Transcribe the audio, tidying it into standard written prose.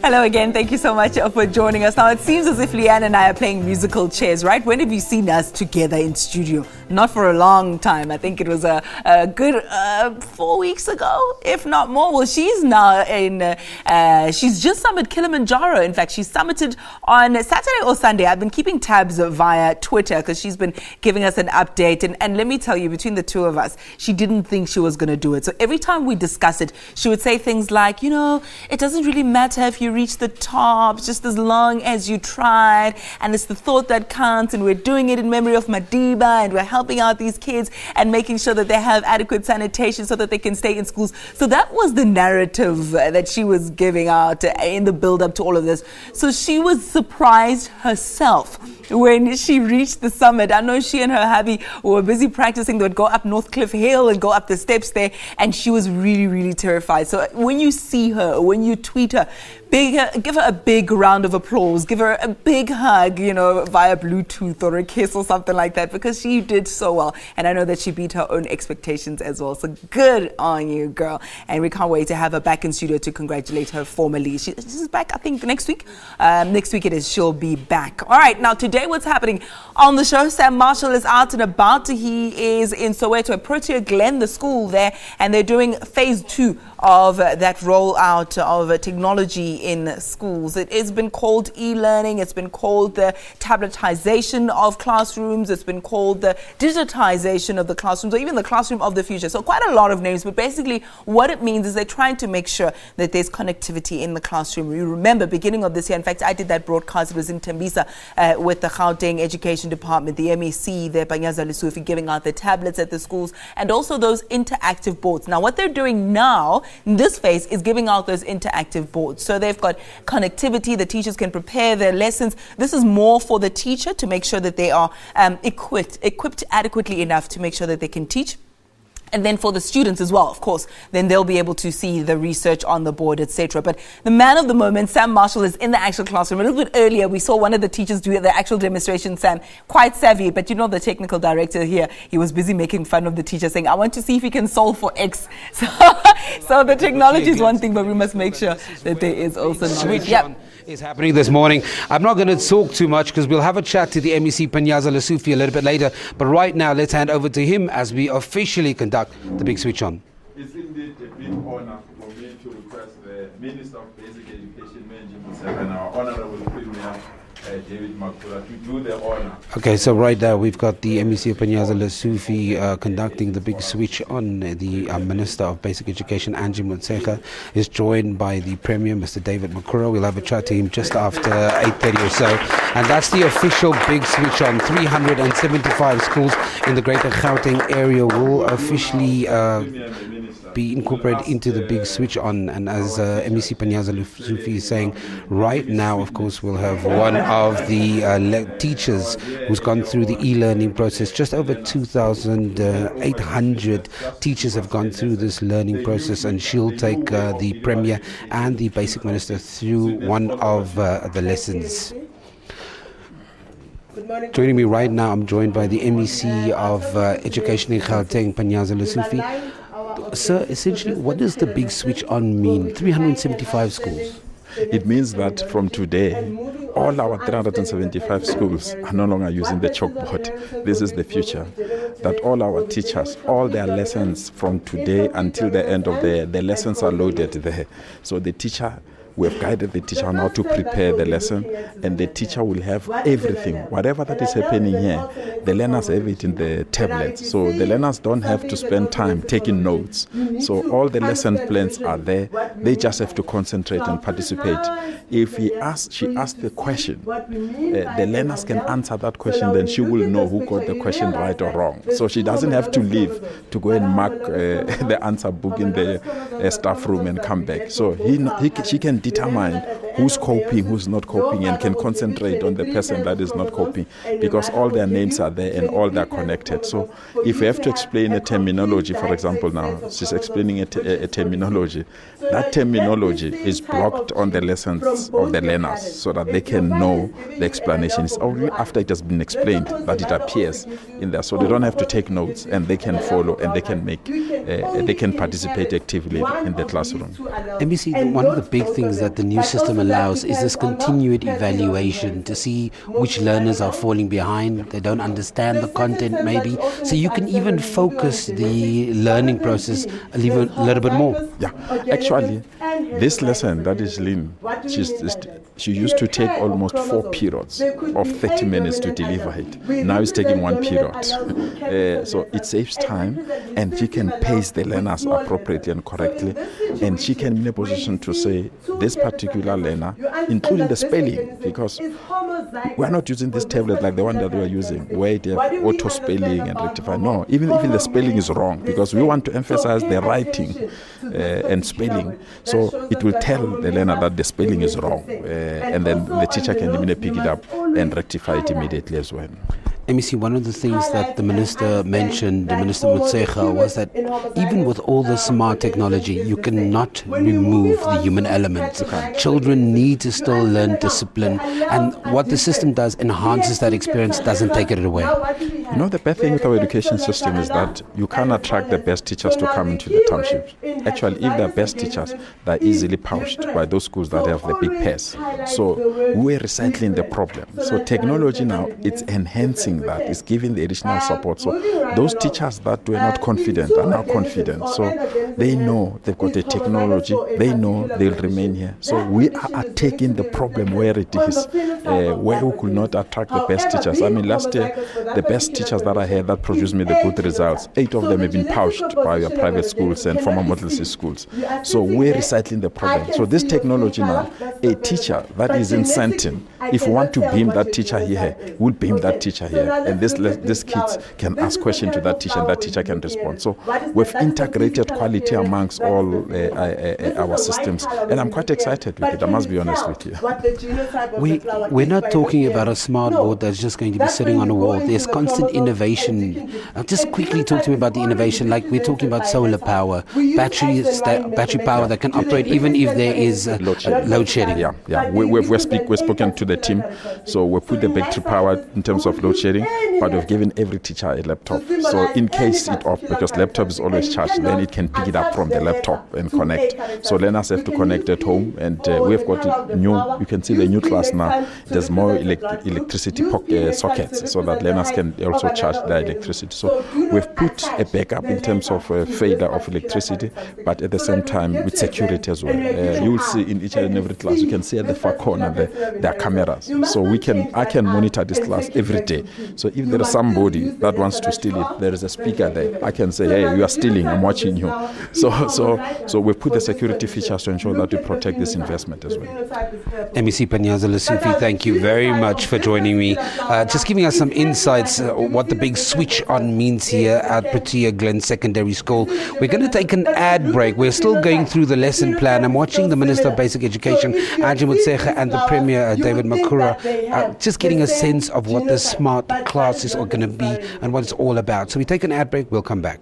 Hello again. Thank you so much for joining us. Now, it seems as if Leanne and I are playing musical chairs, right? When have you seen us together in studio? Not for a long time. I think it was a good 4 weeks ago, if not more. Well, she's now she's just summited Kilimanjaro. In fact, she summited on Saturday or Sunday. I've been keeping tabs via Twitter because she's been giving us an update. And let me tell you, between the two of us, she didn't think she was going to do it. So every time we discuss it, she would say things like, you know, it doesn't really matter if you reach the top, just as long as you tried, and it's the thought that counts, and we're doing it in memory of Madiba, and we're helping out these kids and making sure that they have adequate sanitation so that they can stay in schools. So that was the narrative that she was giving out in the build-up to all of this. So she was surprised herself when she reached the summit. I know she and her hubby were busy practicing. They would go up Northcliffe Hill and go up the steps there, and she was really, really terrified. So when you see her, when you tweet her, give her a big round of applause, give her a big hug, you know, via Bluetooth or a kiss or something like that, because she did so well. And I know that she beat her own expectations as well. So good on you, girl. And we can't wait to have her back in studio to congratulate her formally. She's back, I think, next week. Next week it is. She'll be back. All right. Now, today, what's happening on the show? Sam Marshall is out and about. He is in Soweto at Protea Glen, the school there, and they're doing phase 2 of that rollout of technology in schools. It has been called e-learning. It's been called the tabletization of classrooms. It's been called the digitization of the classrooms, or even the classroom of the future. So quite a lot of names, but basically what it means is they're trying to make sure that there's connectivity in the classroom. You remember, beginning of this year, in fact, I did that broadcast. It was in Tembisa with the Gauteng Education Department, the MEC, the Panyaza Lesufi, giving out the tablets at the schools, and also those interactive boards. Now, what they're doing now in this phase is giving out those interactive boards. So they've got connectivity. The teachers can prepare their lessons. This is more for the teacher to make sure that they are equipped adequately enough to make sure that they can teach. And then for the students as well, of course, then they'll be able to see the research on the board, etc. But the man of the moment, Sam Marshall, is in the actual classroom. A little bit earlier, we saw one of the teachers do the actual demonstration, Sam, quite savvy. But you know, the technical director here, he was busy making fun of the teacher, saying, I want to see if he can solve for X. So the technology is one thing, but we must make sure that there is also knowledge. Yep. Is happening this morning. I'm not going to talk too much because we'll have a chat to the MEC Panyaza Lesufi a little bit later. But right now, let's hand over to him as we officially conduct the big switch on. It's indeed a big honor for me to request the Minister of Basic Education, Motshekga, and our Honorable Premier, David Makula, to do the honor. Okay, so right now we've got the MEC Panyaza Lesufi conducting the big switch on. The Minister of Basic Education, Motshekga, is joined by the Premier, Mr. David Makura. We'll have a chat to him just after 8:30 or so. And that's the official big switch on. 375 schools in the Greater Gauteng area will officially be incorporated into the big switch on. And as MEC Panyaza Lesufi is saying, right now, of course, we'll have one of the teachers who's gone through the e-learning process. Just over 2,800 teachers have gone through this learning process, and she'll take the Premier and the Basic Minister through one of the lessons. Joining me right now, I'm joined by the MEC of Education in Gauteng, Panyaza Lesufi. Sir, essentially, what does the big switch on mean? 375 schools. It means that from today, all our 375 schools are no longer using the chalkboard. This is the future. That all our teachers, all their lessons from today until the end of the lessons are loaded there. So the teacher, we have guided the teacher now to prepare the lesson, and the teacher will have everything. Whatever that is happening here, the learners have it in the tablets. So the learners don't have to spend time taking notes. So all the lesson plans are there. They just have to concentrate and participate. If she asks the question, the learners can answer that question, then she will know who got the question right or wrong. So she doesn't have to leave to go and mark the answer book in the staff room and come back. So she can determine who's coping, who's not coping, and can concentrate on the person that is not coping, because all their names are there and all they're connected. So if we have to explain a terminology, for example, now she's explaining a terminology, that terminology is blocked on the lessons of the learners so that they can know the explanation. It's only after it has been explained that it appears in there, so they don't have to take notes, and they can follow, and they can participate actively in the classroom. MEC, one of the big things that the new system allows is this continued evaluation to see which learners are falling behind, they don't understand the content maybe, so you can even focus the learning process a little bit more. Yeah, actually, this lesson that is Lynn, she used to take almost 4 periods of 30 minutes to deliver it. Now it's taking 1 period. So it saves time, and she can pace the learners appropriately and correctly, and she can be in a position to say this particular learner, including the spelling, because we're not using this tablet like the one that we're using, where they have auto spelling and rectify. No, even the spelling is wrong, because we want to emphasize the writing and spelling. So it will tell the learner that the spelling is wrong, and then the teacher can even pick it up and rectify it immediately as well. MEC, one of the things that the Minister mentioned, the Minister Motshekga, was that even with all the smart technology, you cannot remove the human element. Children need to still learn discipline, and what the system does enhances that experience, doesn't take it away. You know, the bad thing with our education system is that you can't attract the best teachers to come into the townships. Actually, if they're best teachers, they're easily poached by those schools that have the big pairs. So we're recycling the problem. So technology now, it's enhancing that, is giving the additional support. So those teachers that were not confident are now confident. So they know they've got the technology, they know they'll remain here. So we are taking the problem where it is, where we could not attract the best teachers. I mean, last year, the best teachers that I had that produced me the good results, 8 of them have been poached by your private schools and former Model C schools. So we're recycling the problem. So this technology now, a teacher that is in Sentin, if we want to beam that teacher here, we'll beam that teacher here. And these kids can ask questions to that teacher, and that teacher can respond. So we've integrated quality amongst all our systems, and I'm quite excited with it, I must be honest with you. We're not talking about a smart board that's just going to be sitting on a wall. There's constant innovation. Just quickly talk to me about the innovation, like we're talking about solar power, battery power that can operate even if there is load shedding. Yeah. We've spoken to the team, so we put the battery power in terms of load shedding, but we've given every teacher a laptop. So in case it off, because laptop is always charged, then it can pick it up from the laptop and connect. So learners have to connect at home, and we've got you can see the new class now. There's more electricity sockets, so that learners can also charge their electricity. So we've put a backup in terms of failure of electricity, but at the same time with security as well. You will see in each and every class, you can see at the far corner there are cameras. So I can monitor this class every day. So if there is somebody that wants to steal it, there is a speaker there. I can say, hey, you are stealing, I'm watching you. So we put the security features to ensure that we protect this investment as well. MEC Panyaza Lesufi, thank you very much for joining me. Just giving us some insights what the big switch on means here at Protea Glen Secondary School. We're going to take an ad break. We're still going through the lesson plan. I'm watching the Minister of Basic Education, Motshekga, and the Premier, David Makhura, just getting a sense of what the smart classes are going to be and what it's all about. So we take an ad break, we'll come back.